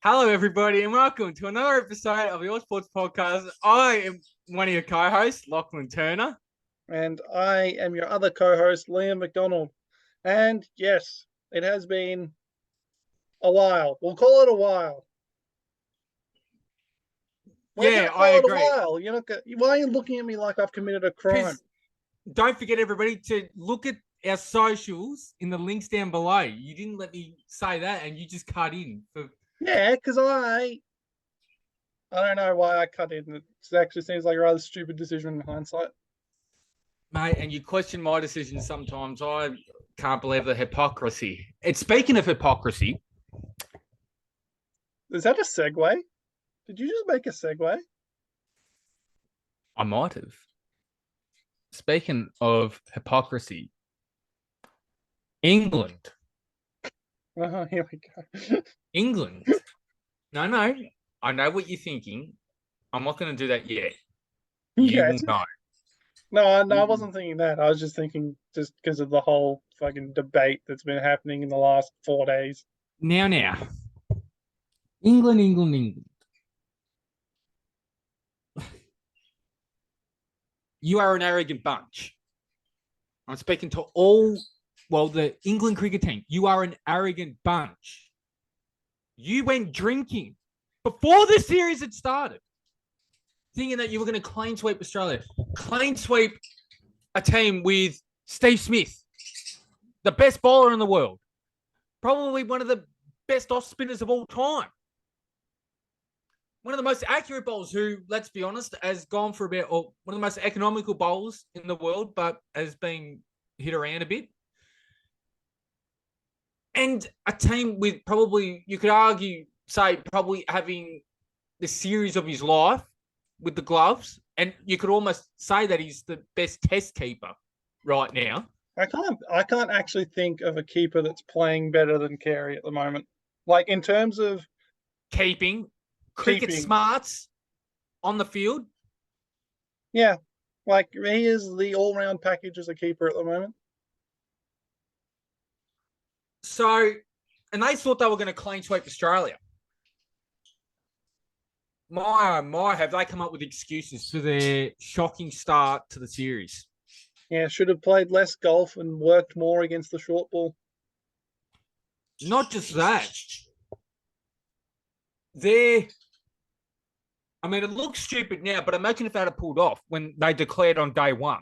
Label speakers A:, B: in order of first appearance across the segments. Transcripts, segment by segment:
A: Hello, everybody, and welcome to another episode of Your Sports Podcast. I am one of your co-hosts, Lachlan Turner.
B: And I am your other co-host, Liam McDonald. And yes, it has been a while. We'll call it a while. Why
A: Yeah,
B: can't I
A: I
B: call it a
A: agree.
B: while? Why are you looking at me like I've committed a crime?
A: Because don't forget, everybody, to look at our socials in the links down below. You didn't let me say that, and you just cut in.
B: Yeah, because I don't know why I cut in. It actually seems like a rather stupid decision in hindsight.
A: Mate, and you question my decisions sometimes. I can't believe the hypocrisy. And speaking of hypocrisy,
B: Is that a segue? Did you just make a segue?
A: I might have. Speaking of hypocrisy, England.
B: Here we go.
A: England. No, I know what you're thinking. I'm not going to do that yet. You will know.
B: No, I wasn't thinking that. I was just thinking just because of the whole fucking debate that's been happening in the last 4 days.
A: Now. England. You are an arrogant bunch. I'm speaking to the England cricket team. You are an arrogant bunch. You went drinking before the series had started, thinking that you were going to clean sweep Australia. Clean sweep a team with Steve Smith, the best bowler in the world. Probably one of the best off spinners of all time. One of the most accurate bowlers who, let's be honest, has gone for one of the most economical bowlers in the world, but has been hit around a bit. And a team with probably, you could argue, probably having the series of his life with the gloves. And you could almost say that he's the best test keeper right now.
B: I can't actually think of a keeper that's playing better than Carey at the moment. Like in terms of
A: cricket smarts on the field.
B: Yeah, like he is the all-round package as a keeper at the moment.
A: So, and they thought they were going to clean sweep Australia. My, have they come up with excuses for their shocking start to the series?
B: Yeah, should have played less golf and worked more against the short ball.
A: Not just that. I mean, it looks stupid now, but imagine if they had pulled off when they declared on day one.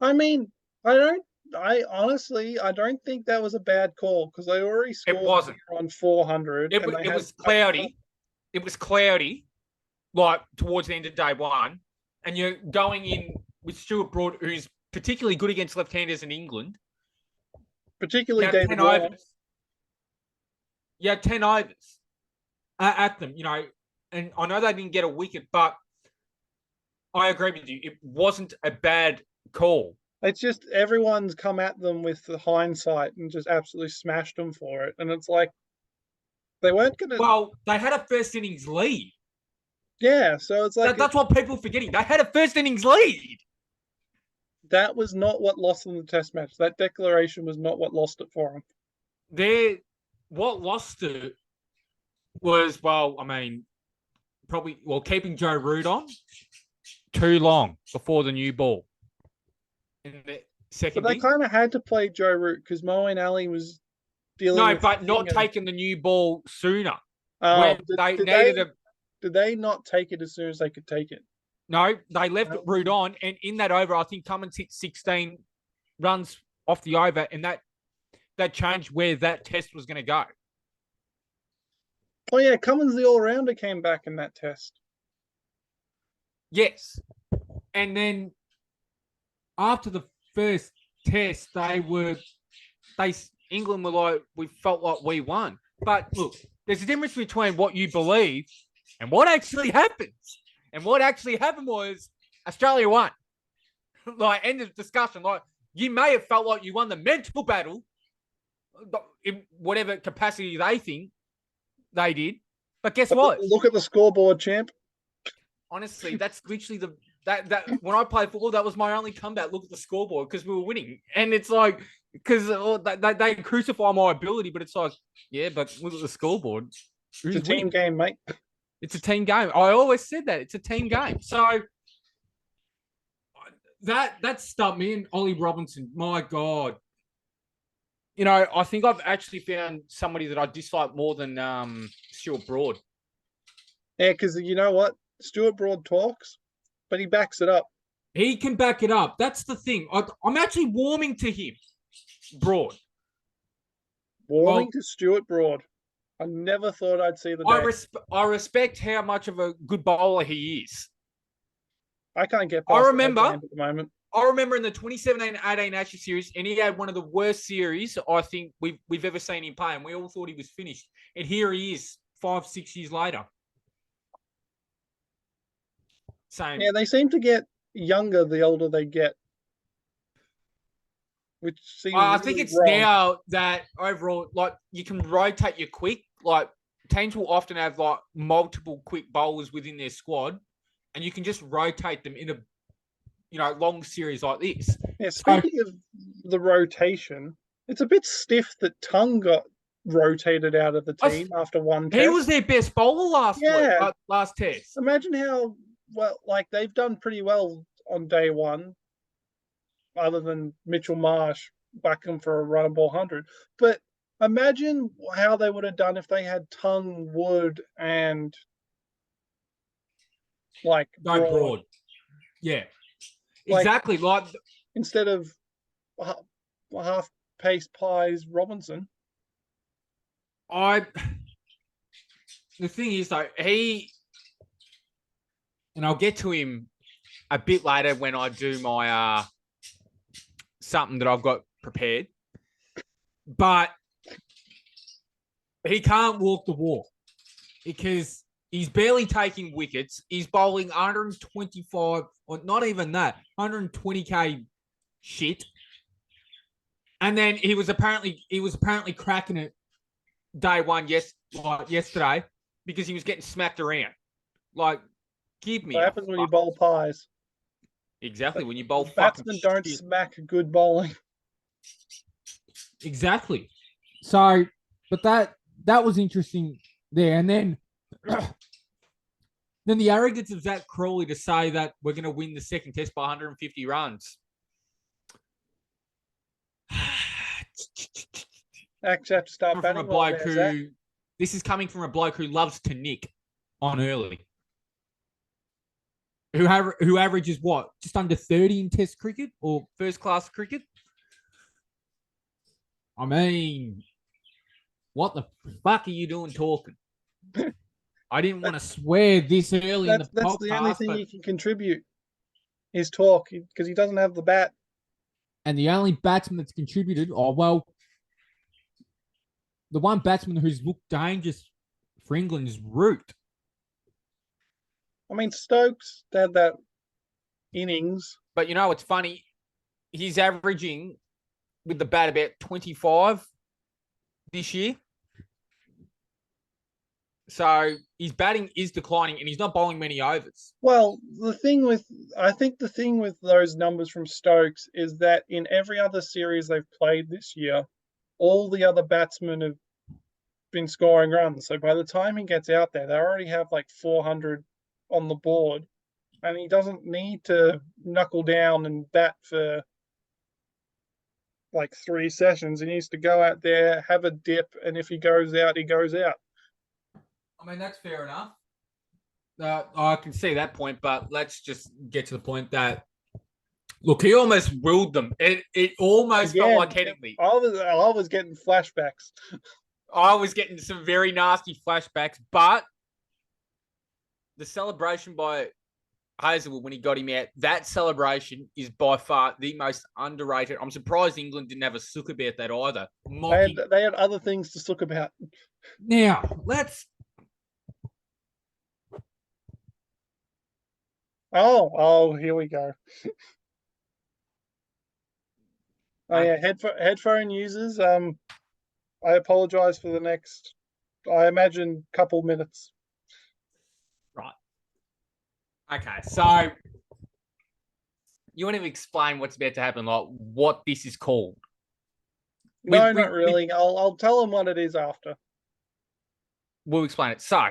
B: I mean, I honestly don't think that was a bad call because they already scored on 400.
A: It was cloudy. It was cloudy, like towards the end of day one, and you're going in with Stuart Broad, who's particularly good against left-handers in England.
B: Particularly David Warner.
A: Yeah, 10 overs at them, and I know they didn't get a wicket, but I agree with you. It wasn't a bad call.
B: It's just everyone's come at them with the hindsight and just absolutely smashed them for it. And it's like, they weren't going to...
A: Well, they had a first innings lead.
B: Yeah, so it's like...
A: That's what people are forgetting. They had a first innings lead.
B: That was not what lost them the test match. That declaration was not what lost it for them.
A: What lost it was, keeping Joe Root on too long before the new ball. In the second
B: But they kind of had to play Joe Root because Moeen Ali was dealing with...
A: No, but not taking the new ball sooner.
B: Did they not take it as soon as they could take it?
A: No, they left Root on, and in that over, I think Cummins hit 16 runs off the over, and that changed where that test was going to go.
B: Oh, yeah, Cummins, the all-rounder, came back in that test.
A: Yes. And then after the first test, England were like, we felt like we won. But look, there's a difference between what you believe and what actually happens. And what actually happened was Australia won. End of discussion. You may have felt like you won the mental battle in whatever capacity they think they did. But guess what?
B: Look at the scoreboard, champ.
A: Honestly, that's literally that when I played football, that was my only comeback. Look at the scoreboard because we were winning. And it's like, because they crucify my ability, but it's like, yeah, but look at the scoreboard.
B: It's a team game, mate.
A: It's a team game. I always said that. It's a team game. So that stumped me. And Ollie Robinson, my God. You know, I think I've actually found somebody that I dislike more than Stuart Broad.
B: Yeah, because you know what? Stuart Broad talks, but he backs it up.
A: He can back it up. That's the thing. I'm actually warming to him, Broad.
B: Warming to Stuart Broad. I never thought I'd see the day.
A: I respect how much of a good bowler he is.
B: I can't get past the at the moment.
A: I remember in the 2017-18 Ashes series, and he had one of the worst series I think we've ever seen him play, and we all thought he was finished. And here he is, 5-6 years later. Same.
B: Yeah, they seem to get younger the older they get. Which seems
A: I think it's
B: wrong.
A: now that overall, like, you can rotate your quick. Like, teams will often have like multiple quick bowlers within their squad, and you can just rotate them in a long series like this.
B: Yeah, speaking of the rotation, it's a bit stiff that Tung got rotated out of the team after one test.
A: He was their best bowler last test.
B: Imagine how well, like, they've done pretty well on day one, other than Mitchell Marsh backing for a run and ball 100. But imagine how they would have done if they had Tung, Wood, and like Broad.
A: Yeah, exactly. Like
B: instead of half pace pies Robinson.
A: The thing is though, and I'll get to him a bit later when I do my something that I've got prepared. But he can't walk the walk because he's barely taking wickets. He's bowling 125, or not even that, 120k shit. And then he was apparently cracking it day one yesterday because he was getting smacked around. Like, give me.
B: What happens when you bowl pies?
A: Exactly, when you bowl
B: batsmen don't smack good bowling.
A: Exactly. So, but that was interesting there. And then the arrogance of Zach Crawley to say that we're going to win the second test by 150 runs.
B: Actually, have to start batting
A: this is coming from a bloke who loves to nick on early. Who averages what? Just under 30 in test cricket or first class cricket? I mean, what the fuck are you doing talking? I didn't want to swear this early in the podcast.
B: That's the only thing he can contribute is talk, because he doesn't have the bat.
A: And the only batsman that's contributed, the one batsman who's looked dangerous for England is Root.
B: I mean, Stokes had that innings.
A: But you know what's funny? He's averaging with the bat about 25 this year. So his batting is declining and he's not bowling many overs.
B: Well, I think the thing with those numbers from Stokes is that in every other series they've played this year, all the other batsmen have been scoring runs. So by the time he gets out there, they already have like 400 on the board, and he doesn't need to knuckle down and bat for like 3 sessions. He needs to go out there, have a dip, and if he goes out, he goes out.
A: I mean, that's fair enough. I can see that point, but let's just get to the point that, look, he almost willed them. It almost felt like Headingley.
B: I was getting flashbacks.
A: I was getting some very nasty flashbacks, but the celebration by Hazelwood when he got him out, that celebration is by far the most underrated. I'm surprised England didn't have a sook about that either.
B: They had other things to sook about.
A: Now, let's...
B: Oh, here we go. Yeah, headphone users, I apologize for the next, I imagine, couple minutes.
A: Right. Okay, so you want to explain what's about to happen, like what this is called?
B: No, not really. I'll tell them what it is after.
A: We'll explain it. So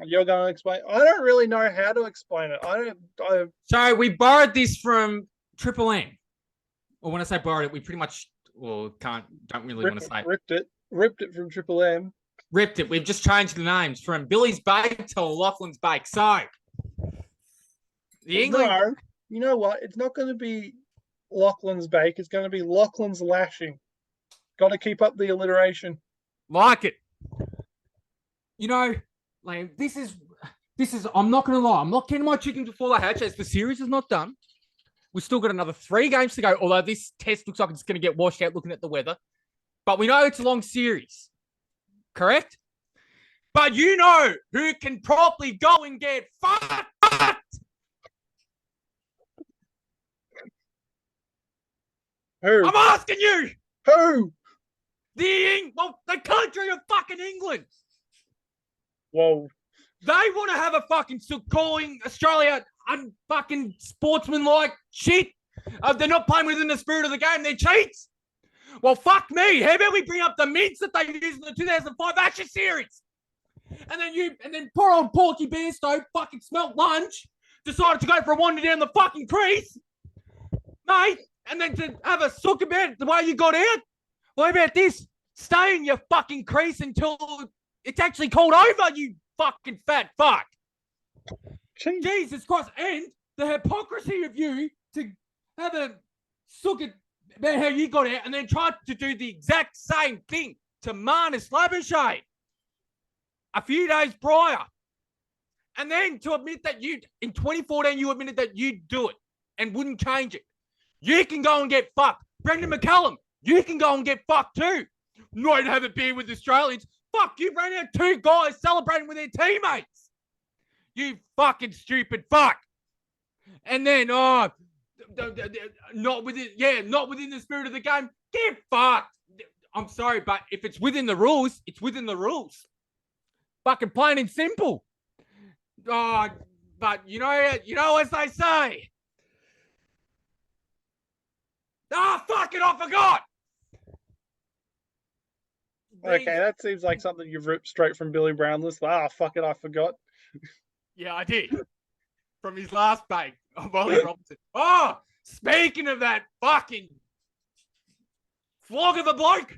B: You're going to explain. I don't really know how to explain it.
A: So we borrowed this from Triple M. Or when I say borrowed it, we pretty much don't really want to say it.
B: Ripped it from Triple M.
A: Ripped it. We've just changed the names from Billy's Bake to Lachlan's Bake. So
B: You know what? It's not going to be Lachlan's Bake. It's going to be Lachlan's Lashing. Got to keep up the alliteration.
A: Like it. You know, like this is. I'm not going to lie. I'm not getting my chickens before they hatch. As the series is not done, we've still got another 3 games to go. Although this test looks like it's going to get washed out looking at the weather, but we know it's a long series. Correct? But you know who can properly go and get fucked?
B: Who?
A: I'm asking you.
B: Who?
A: The country of fucking England.
B: Whoa.
A: They want to have a fucking calling Australia unfucking sportsman-like shit. They're not playing within the spirit of the game. They're cheats. Well, fuck me. How about we bring up the mints that they used in the 2005 Ashes series? And then poor old Porky Bearstow fucking smelt lunch, decided to go for a wander down the fucking crease, mate, and then to have a sook about the way you got out. Well, how about this? Stay in your fucking crease until it's actually called over, you fucking fat fuck.
B: Jeez.
A: Jesus Christ. And the hypocrisy of you to have a sook about how you got out and then try to do the exact same thing to Marnus Labuschagne a few days prior. And then to admit that in 2014, you admitted that you'd do it and wouldn't change it. You can go and get fucked. Brendan McCullum, you can go and get fucked too. Not have a beer with Australians. Fuck, you ran out 2 guys celebrating with their teammates. You fucking stupid fuck. And then, not within the spirit of the game. Get fucked. I'm sorry, but if it's within the rules, it's within the rules. Fucking plain and simple. But you know as they say. Fuck it, I forgot.
B: Okay, that seems like something you've ripped straight from Billy Brownless. Fuck it, I forgot.
A: Yeah, I did. From his last bake of Ollie Robinson. Oh, speaking of that fucking flog of a bloke.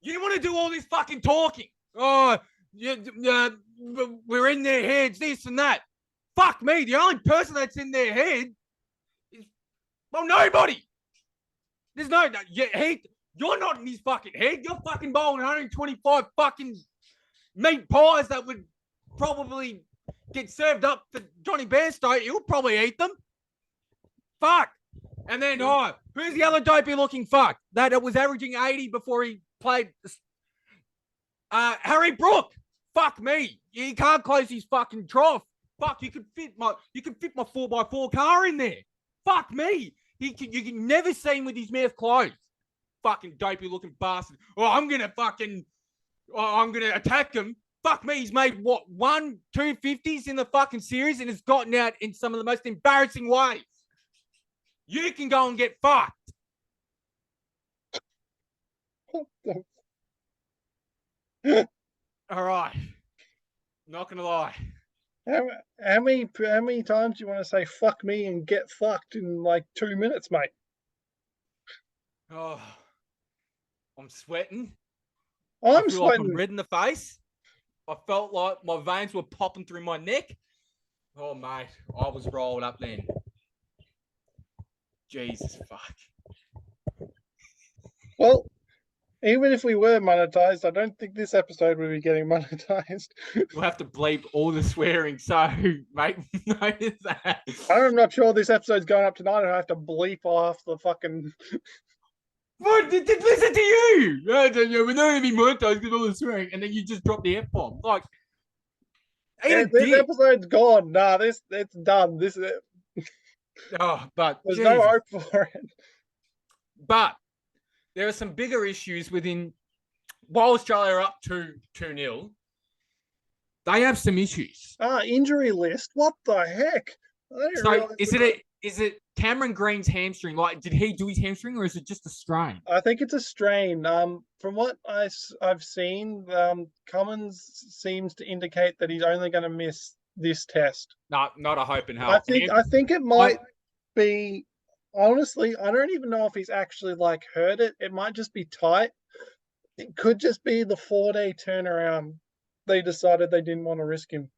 A: You want to do all this fucking talking. Oh, we're in their heads, this and that. Fuck me. The only person that's in their head is, well, nobody. There's you're not in his fucking head. You're fucking bowling 125 fucking meat pies that would probably get served up for Johnny Bairstow. He'll probably eat them. Fuck. And then, who's the other dopey looking fuck that was averaging 80 before he played? Harry Brook. Fuck me. He can't close his fucking trough. Fuck, you could fit my 4x4 car in there. Fuck me. You can never see him with his mouth closed. Fucking dopey looking bastard. I'm gonna attack him. Fuck me, he's made 250s in the fucking series and has gotten out in some of the most embarrassing ways. You can go and get fucked. All right. Not gonna lie.
B: How many times do you want to say fuck me and get fucked in like 2 minutes, mate?
A: Oh, I'm sweating.
B: I'm
A: sweating.
B: like
A: I'm red in the face. I felt like my veins were popping through my neck. Oh, mate, I was rolled up then. Jesus fuck.
B: Well, even if we were monetized, I don't think this episode would be getting monetized.
A: We'll have to bleep all the swearing, so mate, notice that.
B: I'm not sure this episode's going up tonight. I have to bleep off the fucking.
A: What? Listen to you. We're not going to be monetized because all the swearing, and then you just drop the F-bomb. Like,
B: this episode's gone. Nah, it's done. This is it.
A: But
B: there's no hope for it.
A: But there are some bigger issues within. While Australia are up 2-0, they have some issues.
B: Injury list. What the heck?
A: So is it is it Cameron Green's hamstring? Like, did he do his hamstring, or is it just a strain?
B: I think it's a strain. From what I've seen, Cummins seems to indicate that he's only going to miss this test.
A: No, not a hope in hell.
B: I think it might be. Honestly, I don't even know if he's actually like hurt it. It might just be tight. It could just be the 4-day turnaround. They decided they didn't want to risk him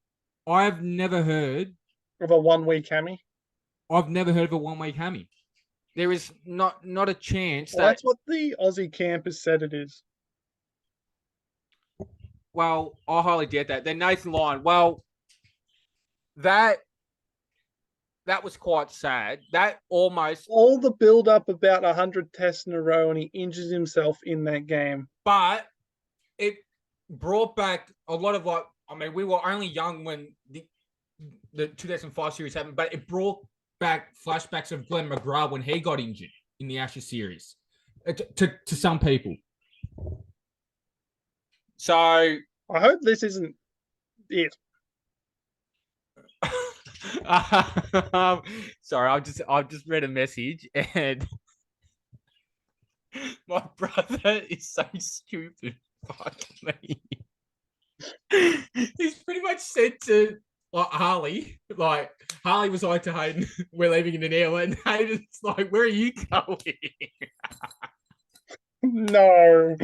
A: I've never heard.
B: of a 1 week hammy.
A: I've never heard of a 1 week hammy. There is not a chance
B: Well, that's what the Aussie camp has said it is.
A: Well, I highly doubt that. Then Nathan Lyon. Well, that was quite sad. That almost.
B: All the build up about 100 tests in a row, and he injures himself in that game.
A: But it brought back a lot of like. I mean, we were only young when the 2005 series happened, but it brought back flashbacks of Glenn McGrath when he got injured in the Ashes series to some people. So
B: I hope this isn't it.
A: Sorry, I've just read a message and my brother is so stupid. Fuck me. He's pretty much said to Harley was like to Hayden, we're leaving in an hour, and Hayden's like, where are you going?
B: No.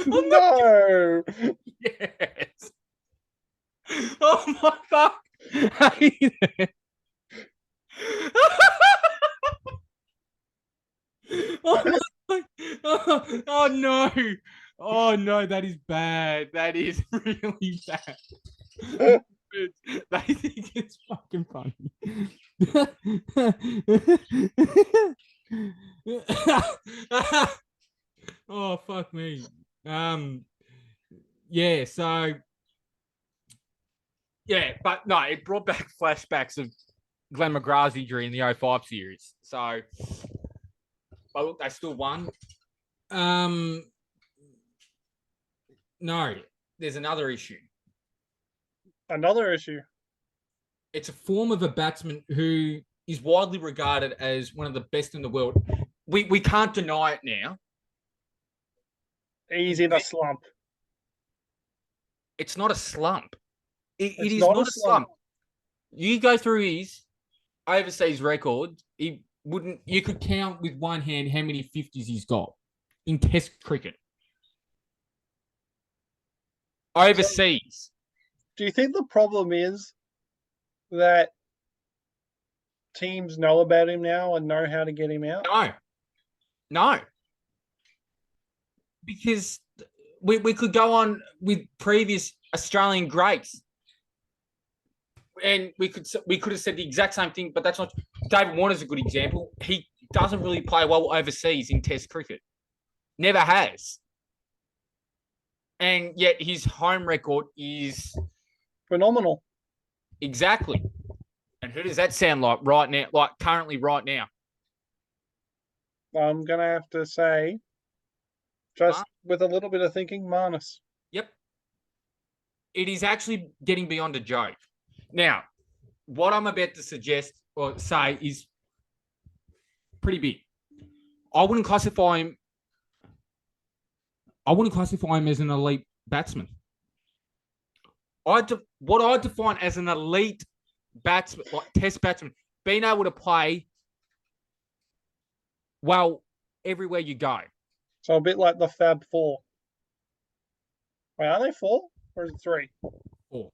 B: No.
A: Yes. Oh my fuck. Oh no. Oh no, that is bad. That is really bad. They think it's fucking funny. Oh fuck me. Yeah, so yeah, but no, it brought back flashbacks of Glenn McGrath's injury in the 05 series. So but look, they still won. No, there's another issue.
B: Another issue.
A: It's a form of a batsman who is widely regarded as one of the best in the world. We can't deny it now.
B: He's in a slump.
A: It's not a slump. It is
B: not
A: not a slump. You go through his overseas record, you could count with one hand how many 50s he's got in Test cricket. Overseas.
B: Do you think the problem is that teams know about him now and know how to get him out?
A: No. Because we could go on with previous Australian greats. And we could have said the exact same thing, but that's not. David Warner's a good example. He doesn't really play well overseas in Test cricket. Never has. And yet his home record is
B: phenomenal.
A: Exactly. And who does that sound like right now? Like currently right now?
B: I'm going to have to say, just with a little bit of thinking, Marnus.
A: Yep. It is actually getting beyond a joke. Now, what I'm about to suggest or say is pretty big. I wouldn't classify him as an elite batsman. What I define as an elite batsman, like Test batsman, being able to play well everywhere you go.
B: So a bit like the Fab Four. Wait, are they four or is it three?
A: Four.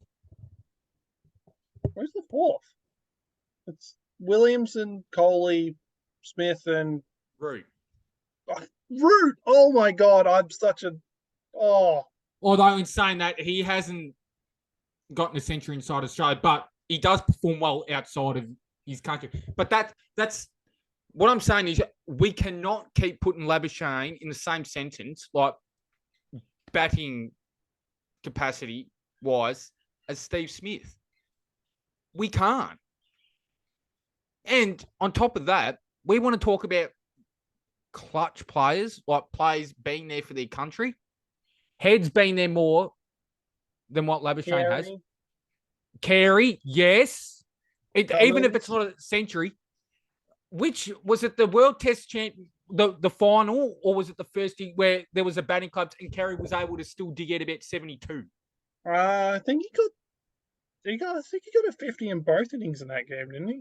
B: Where's the fourth? It's Williamson, Coley, Smith, and
A: Root.
B: Root! Oh my God, I'm such a
A: Although in saying that, he hasn't gotten a century inside Australia, but he does perform well outside of his country. But that's what I'm saying is we cannot keep putting Labuschagne in the same sentence, like batting capacity wise, as Steve Smith. We can't. And on top of that, we want to talk about clutch players, like players being there for their country. Head's been there more than what Labuschagne has. Carey, yes. Even if
B: Cummins.
A: it's not a century, which was it the World Test champ, the final, or was it the first where there was a batting club and Carey was able to still dig at about 72?
B: I think I think he got a 50 in both innings in that game, didn't he?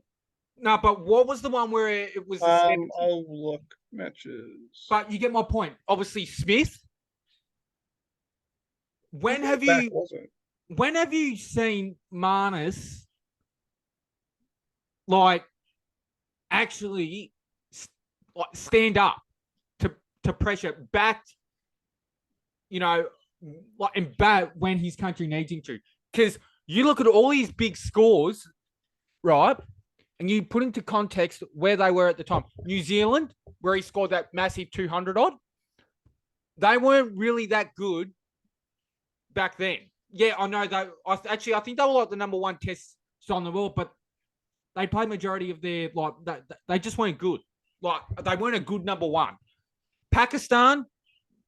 A: No, but what was the one where it was the 70?
B: I'll look matches.
A: But you get my point. Obviously, Smith. When have
B: Back
A: you
B: was it?
A: when have you seen Marnus like actually like stand up to pressure back, you know, like and bat when his country needs him to? Because you look at all these big scores, right? And you put into context where they were at the time. New Zealand, where he scored that massive 200 odd, they weren't really that good back then. Yeah, I know that. I think they were like the number one test side in the world, but they played majority of their like they just weren't good. Like they weren't a good number one. Pakistan,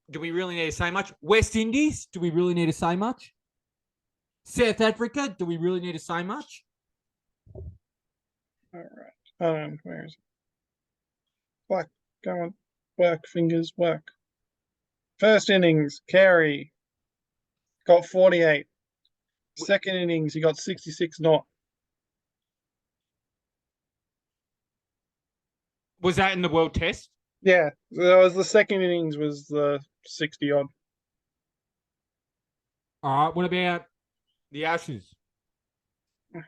A: do we really need to say much? West Indies, do we really need to say much? South Africa, do we really need to say much?
B: All right. Where is it? Whack. Go on. Work, fingers, work. First innings, Carey got 48. Second innings, he got 66 not.
A: Was that in the World Test?
B: Yeah, that was the second innings was the 60 odd.
A: All right. What about the Ashes?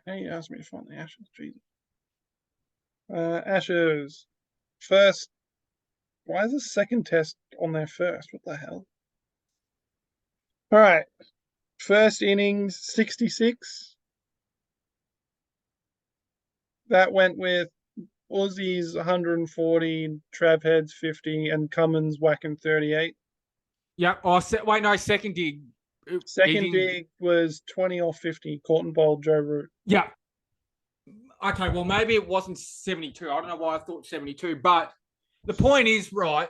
B: Hey, you asked me to find the Ashes. Jesus. Ashes. First. Why is the second test on there first? What the hell? All right. First innings, 66. That went with Aussies 140, Trav Heads 50, and Cummins whacking 38.
A: Yeah. Oh, wait, no. Second dig.
B: Second dig was 20 or 50. Caught bowled Joe Root.
A: Yeah. Okay. Well, maybe it wasn't 72. I don't know why I thought 72. But the point is, right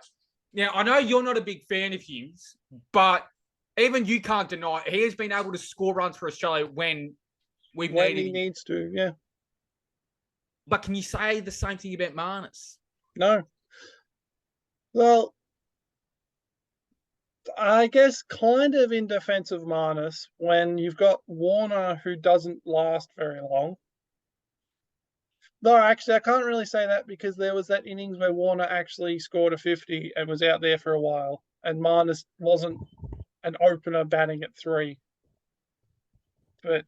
A: now, I know you're not a big fan of his, but even you can't deny it. He has been able to score runs for Australia when we've
B: When
A: needed
B: he
A: him.
B: needs to, yeah.
A: But can you say the same thing about Marnus?
B: No. Well, I guess kind of in defense of Marnus, when you've got Warner who doesn't last very long. No, actually, I can't really say that because there was that innings where Warner actually scored a 50 and was out there for a while, and Marnus wasn't an opener batting at 3. But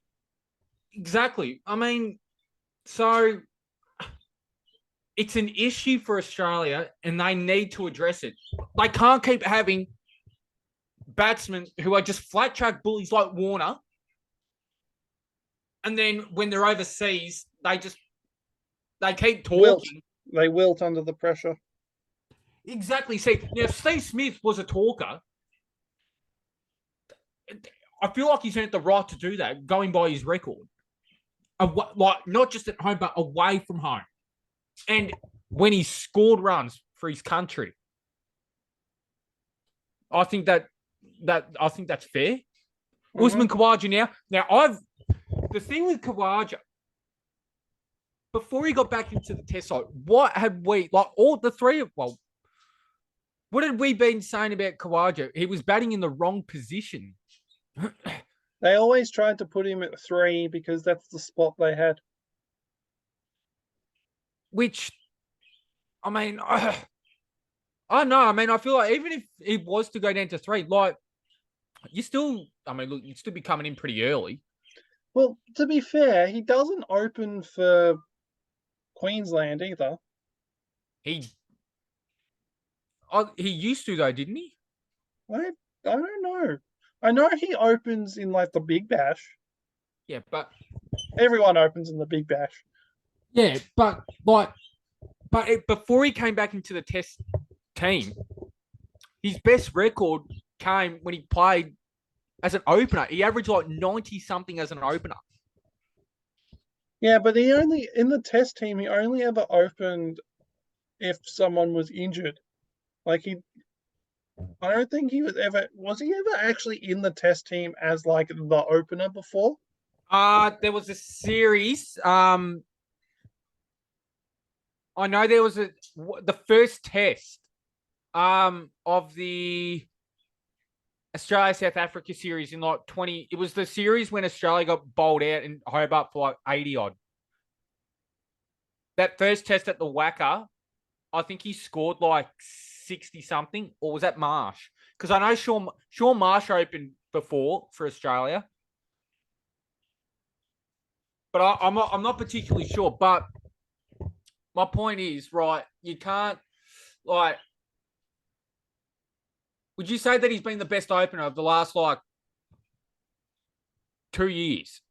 A: exactly. I mean, so it's an issue for Australia, and they need to address it. They can't keep having batsmen who are just flat track bullies like Warner, and then when they're overseas, they keep talking.
B: They wilt under the pressure.
A: Exactly. See, now Steve Smith was a talker. I feel like he's earned the right to do that, going by his record. Like not just at home, but away from home. And when he scored runs for his country, I think that's fair. Mm-hmm. Usman Khawaja now the thing with Khawaja, before he got back into the test side, what had we like all the three of what had we been saying about Khawaja? He was batting in the wrong position.
B: They always tried to put him at 3 because that's the spot they had.
A: Which, I mean, I don't know. I mean, I feel like even if he was to go down to 3, like, you'd still be coming in pretty early.
B: Well, to be fair, he doesn't open for Queensland either.
A: He used to, though, didn't he?
B: I don't know. I know he opens in like the Big Bash.
A: Yeah, but
B: everyone opens in the Big Bash.
A: Yeah, but before he came back into the Test team, his best record came when he played as an opener. He averaged like 90 something as an opener.
B: Yeah, but he only in the Test team he only ever opened if someone was injured. Like I don't think he was he ever actually in the Test team as like the opener before?
A: There was a series. I know there was the first test of the Australia South Africa series in like 20. It was the series when Australia got bowled out in Hobart for like 80 odd. That first test at the Wacker, I think he scored like 60 something, or was that Marsh? Because I know Sean Marsh opened before for Australia, but I'm not particularly sure. But my point is, right, you can't like. Would you say that he's been the best opener of the last like 2 years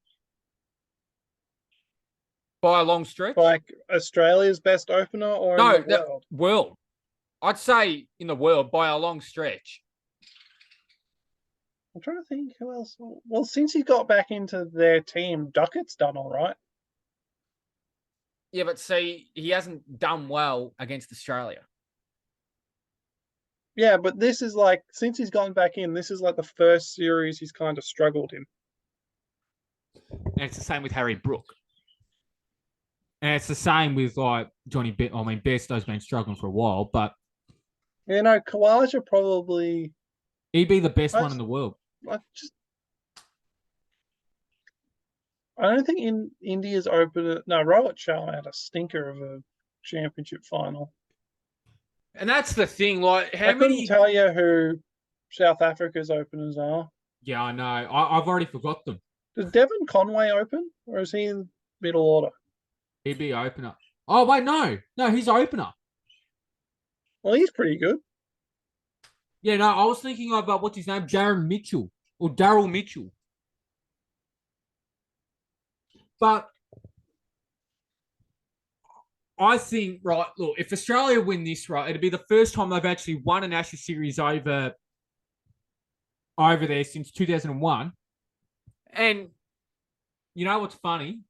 A: by a long stretch?
B: Like Australia's best opener or
A: No,
B: in the world?
A: World. I'd say in the world by a long stretch.
B: I'm trying to think who else. Well, since he got back into their team, Duckett's done all right.
A: Yeah, but see, he hasn't done well against Australia.
B: Yeah, but this is like, since he's gotten back in, this is like the first series he's kind of struggled in.
A: And it's the same with Harry Brook. And it's the same with like Johnny Best. I mean, Besto's been struggling for a while, but
B: You know, Kawaja probably.
A: he'd be the best one in the world.
B: I don't think in India's opener. No, Rohit Sharma had a stinker of a championship final.
A: And that's the thing. Like,
B: I couldn't tell you who South Africa's openers are.
A: Yeah, I know. I've already forgot them.
B: Does Devon Conway open, or is he in middle order?
A: He'd be opener. Oh wait, no, he's opener.
B: Well, he's pretty good.
A: Yeah, no, I was thinking about what's his name, Darren Mitchell or Daryl Mitchell. But I think, right, look, if Australia win this, right, it'd be the first time they've actually won an Ashes series over there since 2001. And you know what's funny?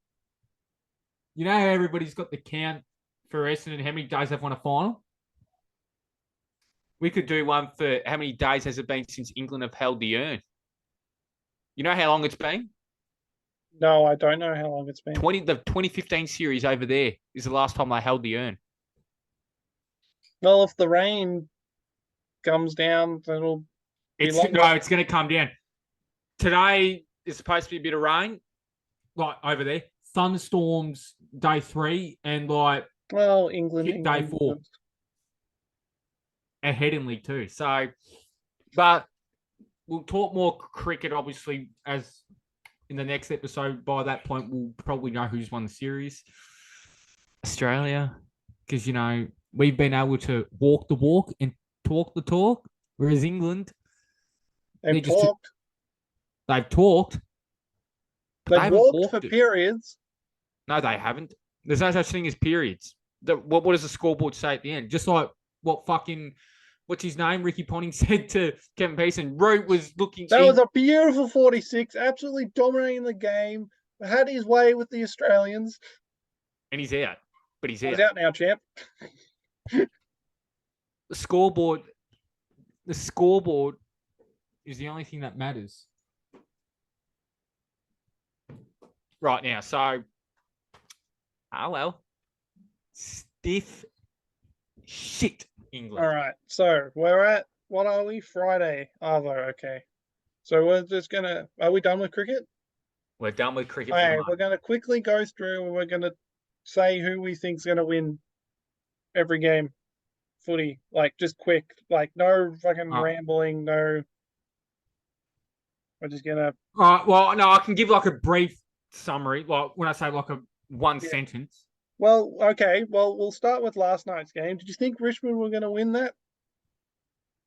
A: You know how everybody's got the count for Essendon and how many days they've won a final? We could do one for how many days has it been since England have held the urn? You know how long it's been?
B: No, I don't know how long it's been.
A: The 2015 series over there is the last time they held the urn.
B: Well, if the rain comes down, it'll
A: it's going to come down. Today is supposed to be a bit of rain, like over there. Thunderstorms day 3 and like
B: England
A: day 4. And Headingley too. So, but we'll talk more cricket, obviously, as in the next episode. By that point, we'll probably know who's won the series. Australia, because, you know, we've been able to walk the walk and talk the talk, whereas England,
B: they've talked.
A: They've talked.
B: They've walked for periods.
A: No, they haven't. There's no such thing as periods. What does the scoreboard say at the end? Just like what's his name? Ricky Ponting said to Kevin Pearson. Root was looking.
B: That was a beautiful 46, absolutely dominating the game. Had his way with the Australians.
A: And he's out. But he's out.
B: He's out now, champ.
A: The scoreboard is the only thing that matters right now. So, stiff shit, England.
B: All right. So we're at, what are we? Friday. Arvo, okay. So we're just are we done with cricket?
A: We're done with cricket.
B: Okay, we're going to quickly go through and we're going to say who we think's going to win every game. Footy, like just quick, like no fucking rambling, no. We're just gonna.
A: Well, no, I can give like a brief summary, like when I say like a one sentence.
B: Well, okay. Well, we'll start with last night's game. Did you think Richmond were going to win that?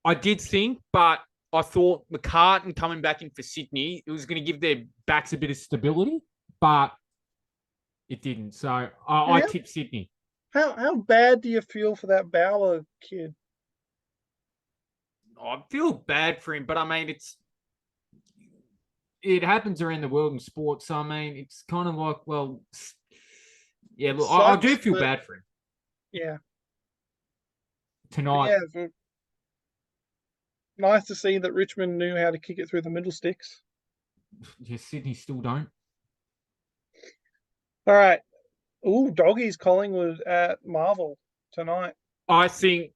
A: I did think, but I thought McCartan coming back in for Sydney, it was going to give their backs a bit of stability, but it didn't. So I tipped Sydney.
B: How bad do you feel for that Bauer kid?
A: I feel bad for him, but I mean, it happens around the world in sports. So I mean, it's kind of like, well, yeah. Look, I do feel bad for him.
B: Yeah.
A: Tonight.
B: Yeah. Nice to see that Richmond knew how to kick it through the middle sticks.
A: Yeah, Sydney still don't.
B: All right. Ooh, doggies Collingwood at Marvel tonight.
A: I think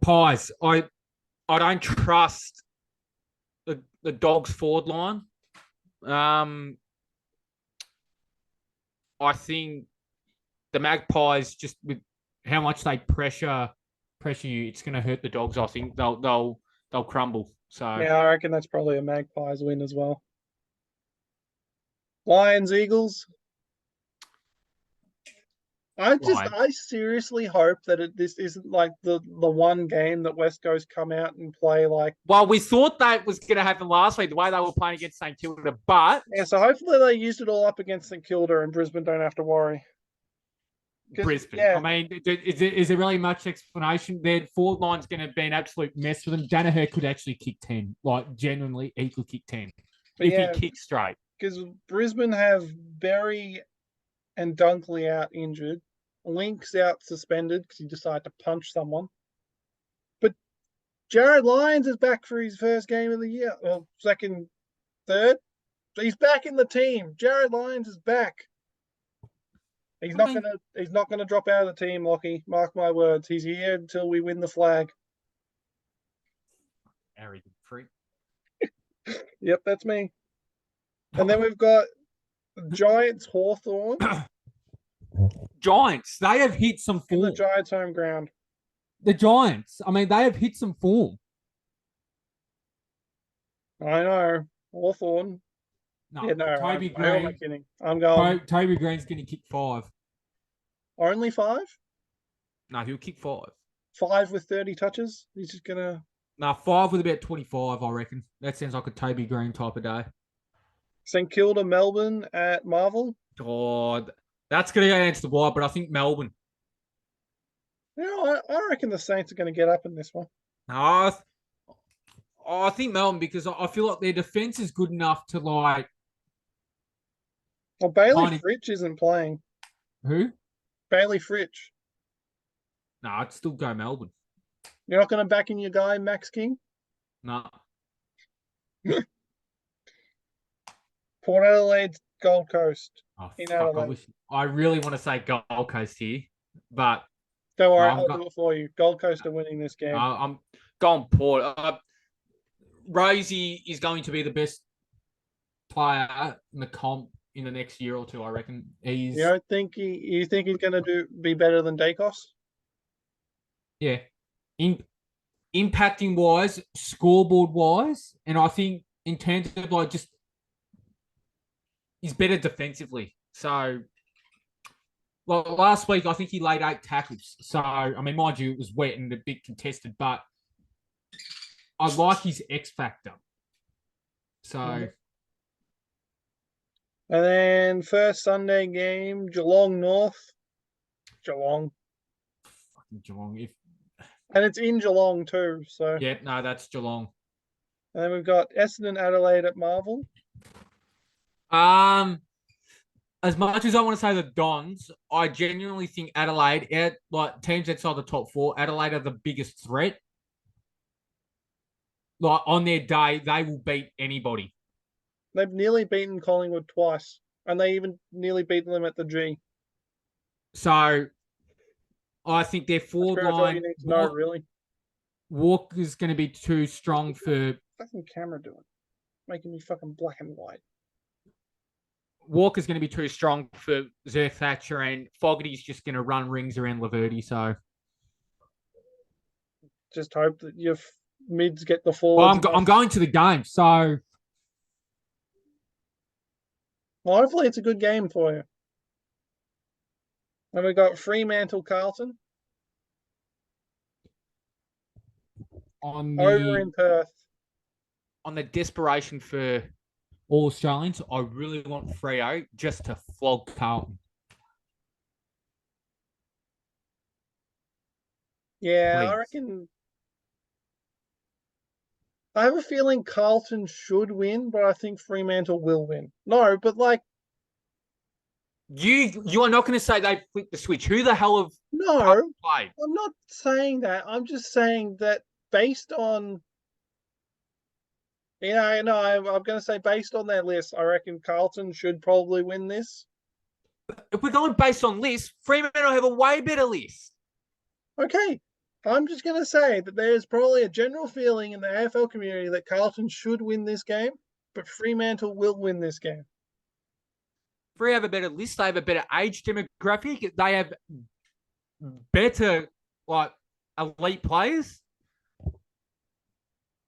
A: Pies. I don't trust the Dogs forward line. I think the Magpies just with how much they pressure you, it's going to hurt the Dogs. I think they'll crumble. So
B: Yeah, I reckon that's probably a Magpies win as well. Lions Eagles.
A: Lions.
B: I seriously hope that this isn't like the one game that West Coast come out and play like.
A: Well, we thought that was going to happen last week, the way they were playing against St Kilda, but
B: Yeah, so hopefully they used it all up against St Kilda and Brisbane don't have to worry.
A: Brisbane.
B: Yeah,
A: I mean, is there really much explanation? Their forward line's going to be an absolute mess for them. Danaher could actually kick 10. Like, genuinely, he could kick 10
B: but
A: if
B: yeah,
A: he kicks straight.
B: because Brisbane have Berry and Dunkley out injured. Link's out suspended because he decided to punch someone. But Jared Lyons is back for his first game of the year. Well, second, third. So he's back in the team. Jared Lyons is back. He's not gonna drop out of the team, Lachie. Mark my words. He's here until we win the flag.
A: Arrogant freak.
B: Yep, that's me. And then we've got Giants Hawthorn
A: Giants, they have hit some
B: in the
A: form.
B: Giants home ground.
A: The Giants, I mean, they have hit some form.
B: I know. Hawthorn.
A: No,
B: Yeah, no,
A: Toby
B: who am I
A: Green.
B: kidding? I'm going
A: Toby Green's going to kick 5.
B: only 5?
A: No, he'll kick 5.
B: 5 with 30 touches? He's just gonna.
A: No, 5 with about 25, I reckon. That sounds like a Toby Green type of day.
B: St Kilda Melbourne at Marvel.
A: God, that's going to go against the wire, but I think Melbourne.
B: You know, I reckon the Saints are going to get up in this one.
A: No, I think Melbourne because I feel like their defense is good enough to like.
B: Well, Bailey Fritsch isn't playing.
A: Who?
B: Bailey Fritsch.
A: No, I'd still go Melbourne.
B: You're not going to back in your guy, Max King?
A: No.
B: Port Adelaide, Gold Coast.
A: Oh,
B: In
A: fuck,
B: Adelaide.
A: I really want to say Gold Coast here, but
B: Don't worry, I'll do it for you. Gold Coast are winning this game.
A: I'm going Port. Rosie is going to be the best player in the comp in the next year or two. I reckon he's.
B: You don't think you think he's going to be better than Dacos?
A: Yeah, impacting wise, scoreboard wise, and I think in terms of like just he's better defensively. So, well, last week I think he laid 8 tackles. So, I mean, mind you, it was wet and a bit contested, but I like his X factor. So,
B: And then first Sunday game, Geelong North. Geelong.
A: fucking Geelong.
B: And it's in Geelong too. So
A: Yeah, no, that's Geelong.
B: And then we've got Essendon Adelaide at Marvel.
A: As much as I want to say the Dons, I genuinely think Adelaide, like teams outside the top 4, Adelaide are the biggest threat. Like on their day, they will beat anybody.
B: They've nearly beaten Collingwood twice, and they even nearly beaten them at the G.
A: So I think their forward line,
B: really.
A: Walker's going to be too strong for.
B: Fucking camera doing, making me fucking black and white.
A: Walker's going to be too strong for Zerth Thatcher, and Fogarty's just going to run rings around Laverty. So
B: just hope that your mids get the forwards.
A: Well, I'm going to the game, so.
B: Well, hopefully it's a good game for you. And we've got Fremantle Carlton. Over in Perth.
A: On the desperation for all Australians, I really want Freo just to flog Carlton.
B: Yeah,
A: Please.
B: I reckon. I have a feeling Carlton should win, but I think Fremantle will win. No, but like.
A: You are not going to say they flipped the switch. Who the hell have
B: played? I'm not saying that. I'm just saying that based on. I'm going to say based on their list, I reckon Carlton should probably win this.
A: If we're going based on lists, Fremantle have a way better list.
B: Okay, I'm just going to say that there's probably a general feeling in the AFL community that Carlton should win this game, but Fremantle will win this game.
A: Free have a better list. They have a better age demographic. They have better, like, elite players.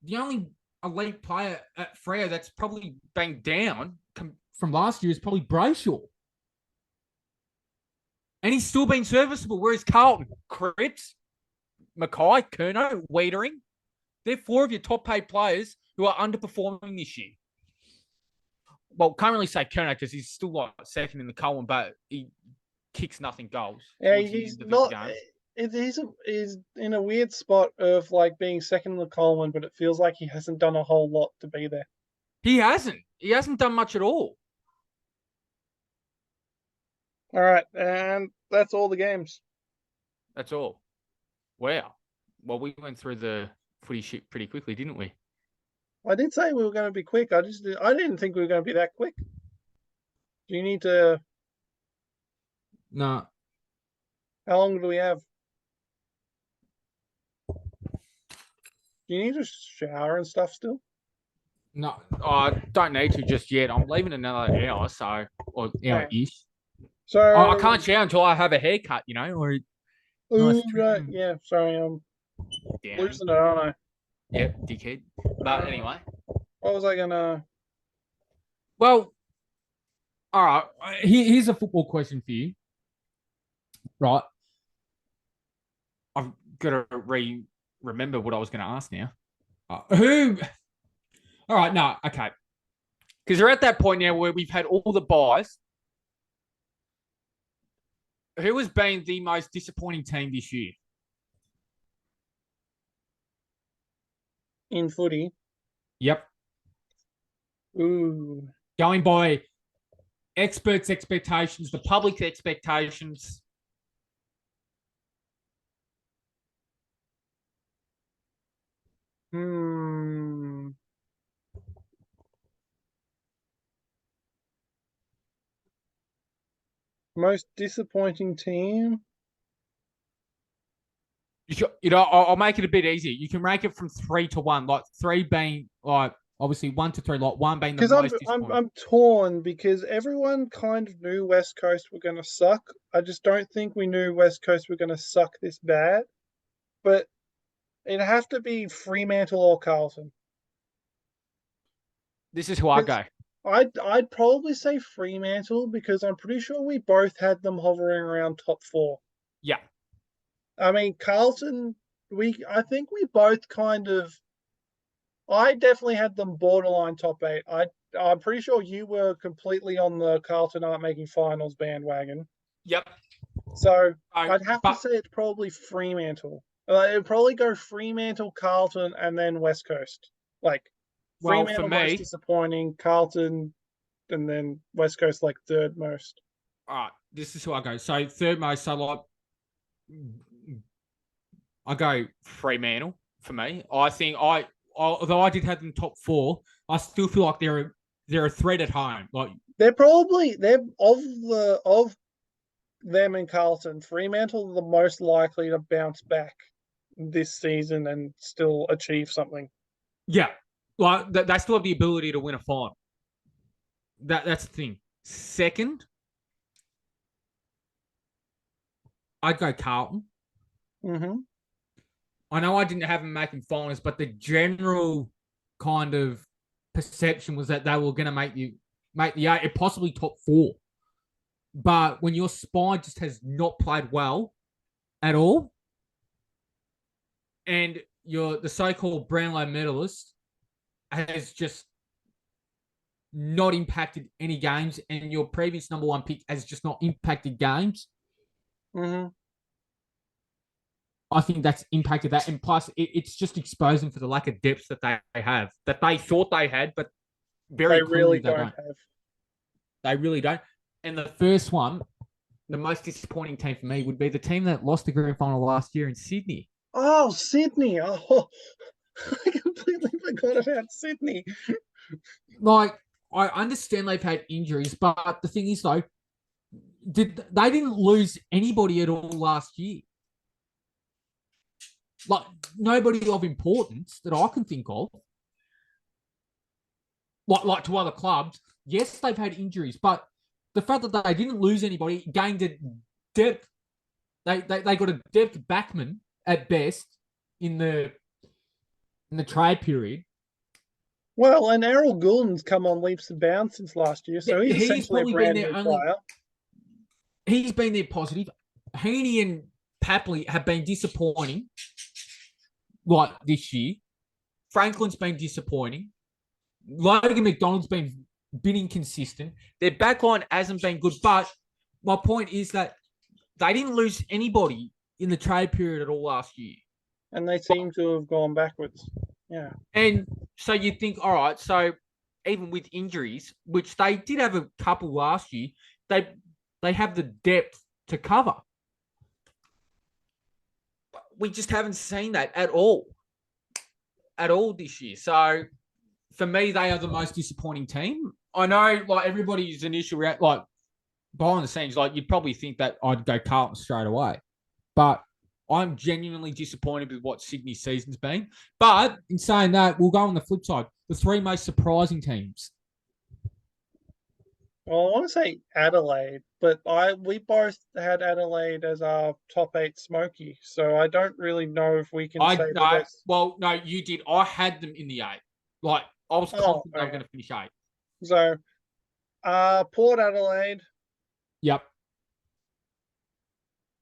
A: The only elite player at Freo that's probably been down from last year is probably Brayshaw. And he's still been serviceable. Whereas Carlton, Cripps, Mackay, Curnow, Wiedering, they're four of your top paid players who are underperforming this year. Well, can't really say Curnow because he's still like second in the column, but he kicks nothing goals.
B: Yeah, he's not. He's in a weird spot of like being second in the Coleman, but it feels like he hasn't done a whole lot to be there.
A: He hasn't. He hasn't done much at all.
B: All right, and that's all the games.
A: That's all. Wow. Well, we went through the footy shit pretty quickly, didn't we?
B: I did say we were going to be quick. I didn't think we were going to be that quick. Do you need to?
A: No.
B: How long do we have? Do you need to shower and stuff still?
A: No, I don't need to just yet. I'm leaving another hour, or hour-ish.
B: So
A: I can't shower until I have a haircut, or
B: nice right. Yeah, sorry, I'm losing it, aren't I?
A: Yep, dickhead. But anyway.
B: What was I gonna?
A: Well, all right. Here's a football question for you. Right. I've got to remember what I was going to ask now. Who? All right, no, okay. Because we're at that point now where we've had all the buys. Who has been the most disappointing team this year?
B: In footy?
A: Yep.
B: Ooh.
A: Going by experts' expectations, the public's expectations.
B: Most disappointing team?
A: I'll make it a bit easier. You can rank it from 3 to 1, like 3 being like obviously 1 to 3, like 1 being the most disappointing.
B: I'm torn because everyone kind of knew West Coast were going to suck. I just don't think we knew West Coast were going to suck this bad. But it'd have to be Fremantle or Carlton.
A: This is who I go.
B: I'd probably say Fremantle because I'm pretty sure we both had them hovering around top 4.
A: Yeah.
B: I mean, Carlton, I think we both kind of. I definitely had them borderline top 8. I'm pretty sure you were completely on the Carlton aren't making finals bandwagon.
A: Yep.
B: So I'd have to say it's probably Fremantle. It'd probably go Fremantle, Carlton, and then West Coast. Like Fremantle for me, most disappointing, Carlton, and then West Coast like third most.
A: All right, this is who I go. So third most, so like I go Fremantle for me. I think although I did have them top 4, I still feel like they're a threat at home. Like
B: they're of them and Carlton, Fremantle are the most likely to bounce back this season and still achieve something.
A: Yeah, like they still have the ability to win a final. That's the thing. Second, I'd go Carlton.
B: Mm-hmm.
A: I know I didn't have them making finals, but the general kind of perception was that they were going to make the 8, possibly top 4. But when your spine just has not played well at all, and the so-called Brownlow medalist has just not impacted any games, and your previous number 1 pick has just not impacted games.
B: Mm-hmm.
A: I think that's impacted that. And plus, it's just exposing for the lack of depth that they have, that they thought they had, but very clearly they don't have. They really don't. And the first one, the most disappointing team for me would be the team that lost the grand final last year in Sydney.
B: Oh, Sydney. Oh, I completely forgot about Sydney.
A: Like, I understand they've had injuries, but the thing is, though, they didn't lose anybody at all last year. Like nobody of importance that I can think of. Like to other clubs, yes, they've had injuries, but the fact that they didn't lose anybody, gained a depth. They got a depth backman at best in the trade period.
B: Well, and Errol Gould's come on leaps and bounds since last year, so he's essentially a brand new player.
A: He's been their positive. Heaney and Papley have been disappointing, like this year. Franklin's been disappointing. Logan McDonald's been inconsistent. Their backline hasn't been good, but my point is that they didn't lose anybody in the trade period at all last year.
B: And they seem to have gone backwards. Yeah.
A: And so you think, all right, so even with injuries, which they did have a couple last year, they have the depth to cover. We just haven't seen that at all this year. So for me, they are the most disappointing team. I know, like everybody's initial like behind the scenes, like you'd probably think that I'd go Carlton straight away, but I'm genuinely disappointed with what Sydney's season's been. But in saying that, we'll go on the flip side. The three most surprising teams.
B: Well, I want to say Adelaide, but we both had Adelaide as our top 8 smoky, so I don't really know if we can say that.
A: Well, no, you did. I had them in the 8. Like I was confident they were going to finish 8.
B: So, Port Adelaide.
A: Yep.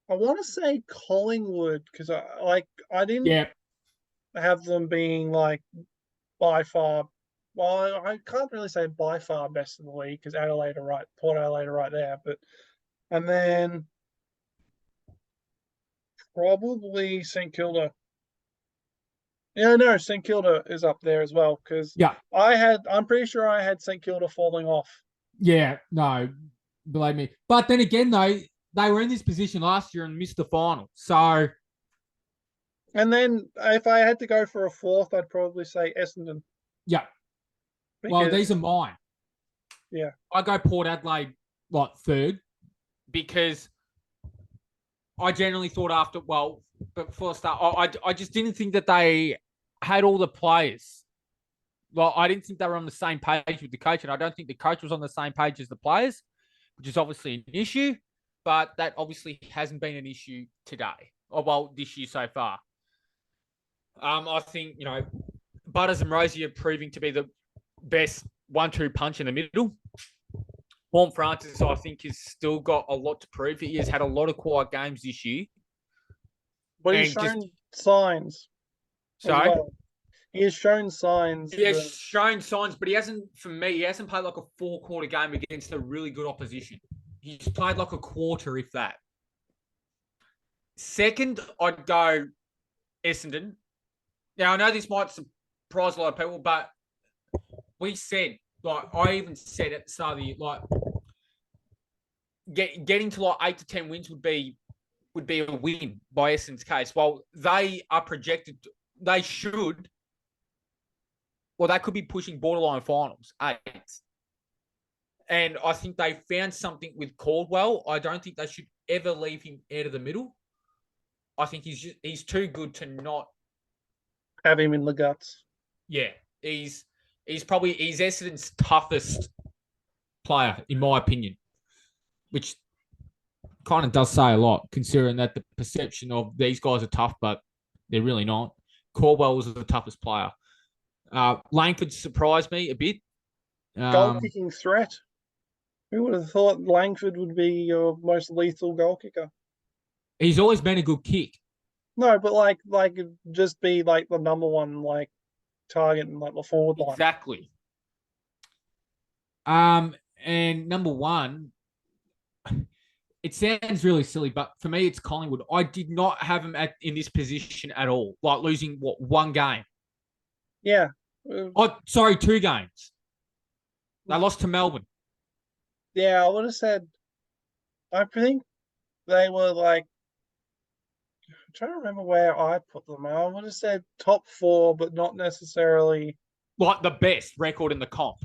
B: I want to say Collingwood because I didn't have them being like by far. Well, I can't really say by far best in the league because Adelaide are right, Port Adelaide are right there, and then probably St Kilda. Yeah, no, St Kilda is up there as well because I'm pretty sure I had St Kilda falling off.
A: Yeah, no, believe me. But then again, though, they were in this position last year and missed the final. So,
B: and then if I had to go for a fourth, I'd probably say Essendon.
A: Yeah. Well, these are mine.
B: Yeah.
A: I go Port Adelaide like third because I generally thought before the start, I just didn't think that they had all the players. Like, I didn't think they were on the same page with the coach, and I don't think the coach was on the same page as the players, which is obviously an issue, but that obviously hasn't been an issue today, this year so far. I think, Butters and Rosie are proving to be the best 1-2 punch in the middle. Paul Francis, I think, has still got a lot to prove. He has had a lot of quiet games this year.
B: But he's shown signs.
A: Sorry?
B: Well. He has shown signs.
A: He has shown signs, but he hasn't played like a 4-quarter game against a really good opposition. He's played like a quarter, if that. Second, I'd go Essendon. Now, I know this might surprise a lot of people, but we said, I even said at the start of the year, getting to 8 to 10 wins would be a win by Essendon's case. Well, they are projected, they should. Well, they could be pushing borderline finals, 8. And I think they found something with Caldwell. I don't think they should ever leave him out of the middle. I think he's too good to not
B: have him in the guts.
A: Yeah, he's Essendon's toughest player, in my opinion, which kind of does say a lot, considering that the perception of these guys are tough, but they're really not. Caldwell was the toughest player. Langford surprised me a bit.
B: Goal kicking threat. Who would have thought Langford would be your most lethal goal kicker?
A: He's always been a good kick.
B: No, but just be the number one target in the forward line.
A: Exactly. And number one, it sounds really silly, but for me, it's Collingwood. I did not have him in this position at all. Losing one game.
B: Yeah.
A: 2 games. They lost to Melbourne.
B: Yeah, I would have said. I think they were I'm trying to remember where I put them. I would have said top 4, but not necessarily
A: the best record in the comp.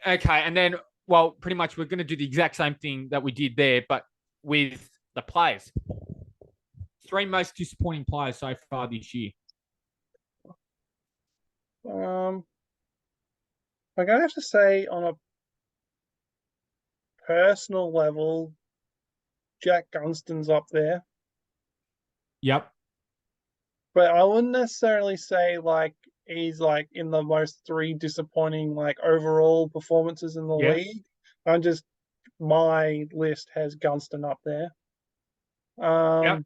A: Okay, and then well, pretty much we're going to do the exact same thing that we did there, but with the players. 3 most disappointing players so far this year.
B: I'm gonna have to say on a personal level, Jack Gunston's up there.
A: Yep.
B: But I wouldn't necessarily say like he's like in the most 3 disappointing like overall performances in the
A: Yeah.
B: league. I'm just my list has Gunston up there.
A: Yep.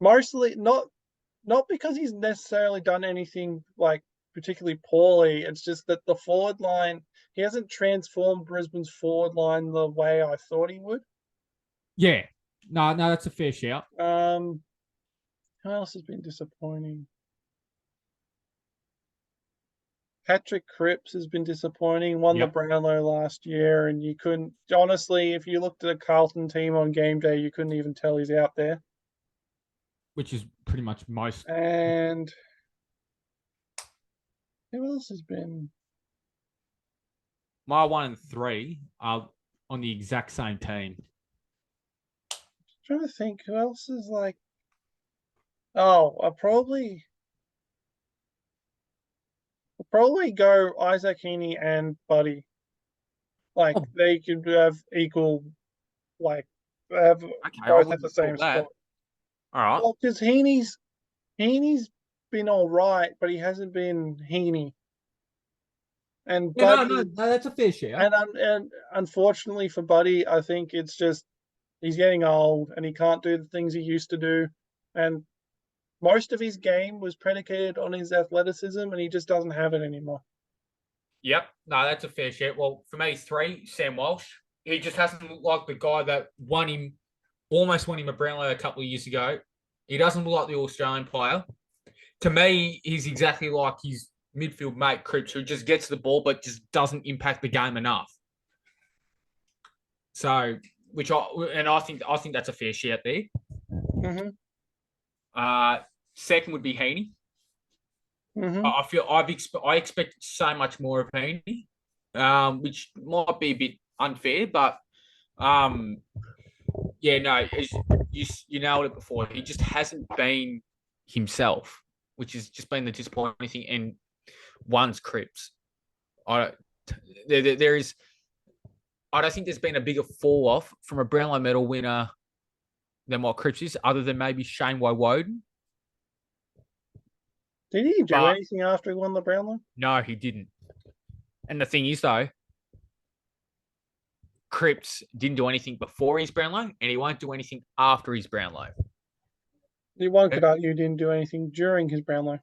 B: Mostly not because he's necessarily done anything like particularly poorly. It's just that the forward line he hasn't transformed Brisbane's forward line the way I thought he would.
A: Yeah. No, that's a fair shout.
B: Who else has been disappointing? Patrick Cripps has been disappointing. Won the
A: Yep.
B: Brownlow last year, and you couldn't honestly, if you looked at a Carlton team on game day, you couldn't even tell he's out there.
A: Which is pretty much most.
B: And who else has been?
A: My 1 and 3 are on the exact same team.
B: I'm trying to think who else is like. Oh, I'll probably go Isaac Heaney and Buddy. Like they could have equal, like have both at the same spot.
A: All right.
B: Well, because Heaney's been all right, but he hasn't been Heaney. And
A: Yeah,
B: Buddy,
A: no, that's a fair share.
B: and unfortunately for Buddy, I think it's just he's getting old and he can't do the things he used to do. And most of his game was predicated on his athleticism, and he just doesn't have it anymore.
A: Yep. No, that's a fair share. Well, for me, 3, Sam Walsh. He just hasn't looked like the guy that almost won him a Brownlow a couple of years ago. He doesn't look like the Australian player. To me, he's exactly like his midfield mate, Cripps, who just gets the ball but just doesn't impact the game enough. So, I think that's a fair shout there.
B: Mm-hmm.
A: Second would be Heaney.
B: Mm-hmm.
A: I expected so much more of Heaney, which might be a bit unfair, but yeah, no, you nailed it before. He just hasn't been himself, which has just been the disappointing thing. And one's Cripps. There is. I don't think there's been a bigger fall off from a Brownlow medal winner than what Cripps is, other than maybe Shane Woden.
B: Did he do anything after he won the Brownlow?
A: No, he didn't. And the thing is, though, Cripps didn't do anything before his Brownlow, and he won't do anything after his Brownlow.
B: One could argue he didn't do anything during his Brownlow.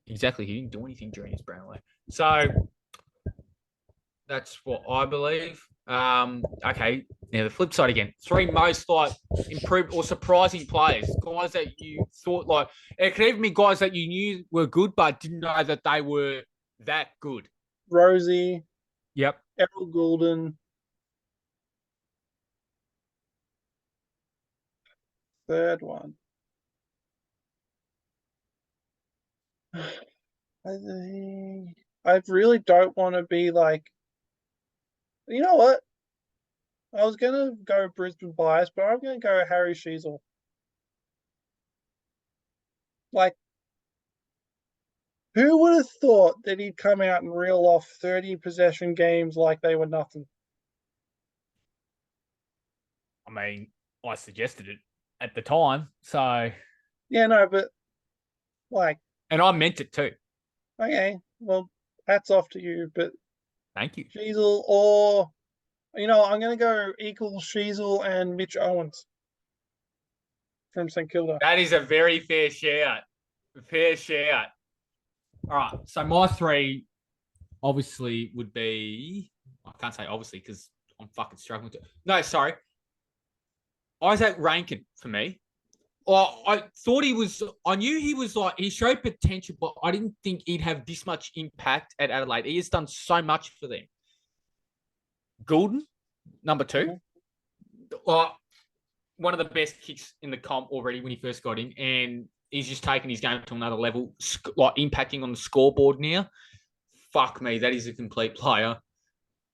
A: Exactly, he didn't do anything during his Brownlow. So that's what I believe. Okay, now the flip side again. 3 most like improved or surprising players, guys that you thought like it could even be guys that you knew were good but didn't know that they were that good.
B: Rosie.
A: Yep.
B: Errol Goulden. Third one. I really don't want to be like, you know what? I was going to go Brisbane bias, but I'm going to go Harry Sheezel. Like, who would have thought that he'd come out and reel off 30 possession games like they were nothing?
A: I mean, I suggested it at the time, so
B: yeah, no, but like,
A: and I meant it too.
B: Okay, well, hats off to you, but
A: thank you,
B: Sheezel, or I'm going to go equal Sheezel and Mitch Owens from St Kilda.
A: That is a very fair shout. Fair shout. All right, so my 3 obviously would be. I can't say obviously because I'm fucking struggling to. No, sorry. Isaac Rankin for me. Well, I thought I knew he was like, he showed potential, but I didn't think he'd have this much impact at Adelaide. He has done so much for them. Goulden, number 2. One of the best kicks in the comp already when he first got in, and he's just taken his game to another level, like impacting on the scoreboard now. Fuck me, that is a complete player.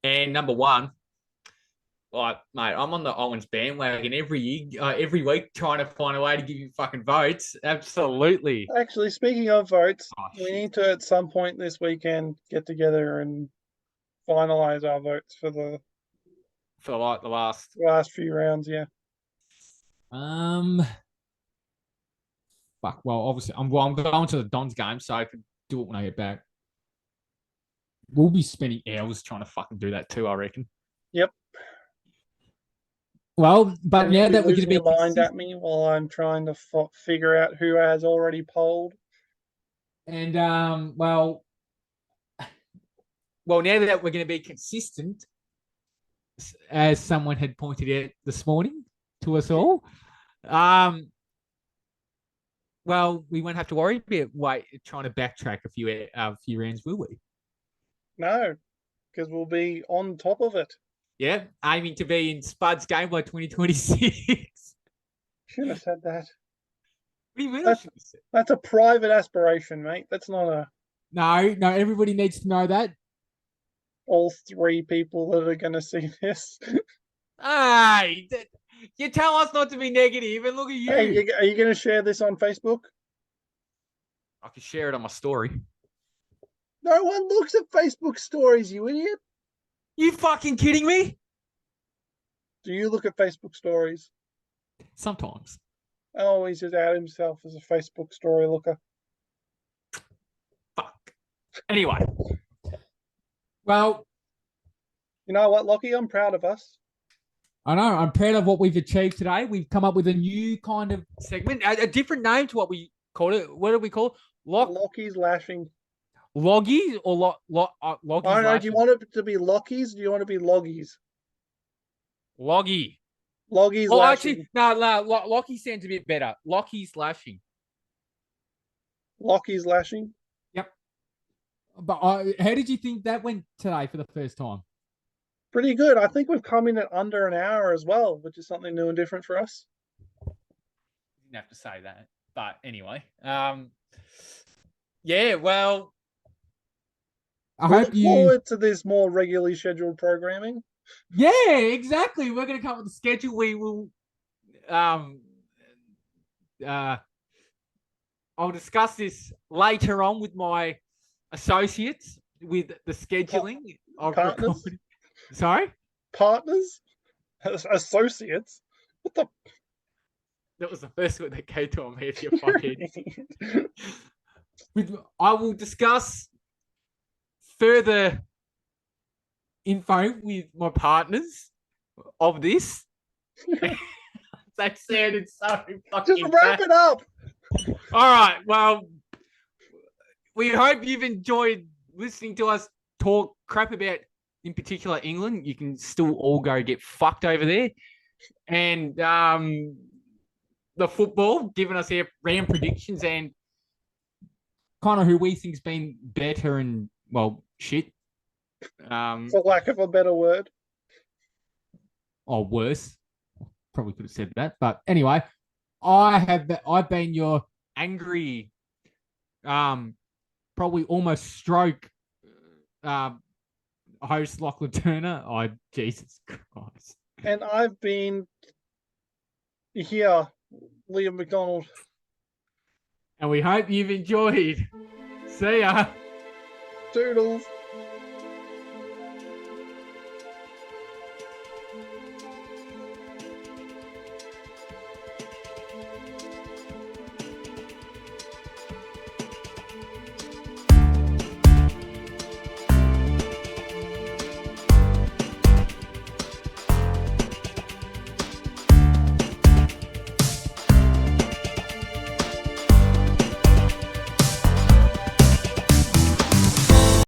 A: And number one, like, mate, I'm on the Owens bandwagon every week trying to find a way to give you fucking votes. Absolutely.
B: Actually, speaking of votes,
A: Oh,
B: we
A: shit.
B: need to at some point this weekend get together and finalize our votes for the
A: For like the last.
B: last few rounds. Yeah.
A: Fuck. Well, obviously, I'm going to the Dons game, so I can do it when I get back. We'll be spending hours trying to fucking do that too, I reckon.
B: Yep.
A: Well, but
B: And
A: now
B: you'll be
A: that we're going to
B: losing
A: be
B: your mind
A: consistent,
B: at me while I'm trying to figure out who has already polled.
A: and well, now that we're going to be consistent, as someone had pointed out this morning to us all, well, we won't have to worry about trying to backtrack a few rounds, will we?
B: No, because we'll be on top of it.
A: Yeah, aiming to be in Spud's game by 2026.
B: Shouldn't have said that.
A: We really should have said.
B: That's a private aspiration, mate. That's not a
A: No, everybody needs to know that.
B: all three people that are going to see this.
A: Hey, you tell us not to be negative, and look at you.
B: Hey, are you going to share this on Facebook?
A: I can share it on my story.
B: No one looks at Facebook stories, you idiot.
A: You fucking kidding me?
B: Do you look at Facebook stories?
A: Sometimes.
B: Oh, he's just out himself as a Facebook story looker.
A: Fuck. Anyway. Well,
B: you know what, Lachie? I'm proud of us.
A: I know. I'm proud of what we've achieved today. We've come up with a new kind of segment, a different name to what we called it. What do we call it?
B: Lockie's Lashing.
A: Loggies or Loggie's
B: I don't know.
A: Lashing?
B: Do you want it to be Lockies? Do you want it to be Loggies?
A: Loggie.
B: Loggie's
A: Oh,
B: Lashing.
A: actually, no, Lockie sounds a bit better. Lockie's Lashing.
B: Lockie's Lashing?
A: Yep. But how did you think that went today for the first time?
B: Pretty good. I think we've come in at under an hour as well, which is something new and different for us.
A: You didn't have to say that. But anyway. Yeah, well.
B: I look forward to this more regularly scheduled programming.
A: Yeah, exactly. We're going to come up with a schedule. We will I'll discuss this later on with my associates with the scheduling of
B: partners.
A: Recording. Sorry?
B: Partners? Associates? What the?
A: That was the first one that came to me, if you're fucking. I will discuss further info with my partners of this. That sounded so fucking.
B: Just wrap it up.
A: All right. Well, we hope you've enjoyed listening to us talk crap about, in particular, England. You can still all go get fucked over there. And the football, giving us our round predictions and kind of who we think's been better and, well, shit.
B: For lack of a better word.
A: Or worse. Probably could have said that. But anyway, I've been your angry, probably almost stroke host, Lachlan Turner. Oh, Jesus Christ.
B: And I've been here, Liam McDonald.
A: And we hope you've enjoyed. See ya.
B: Toodles.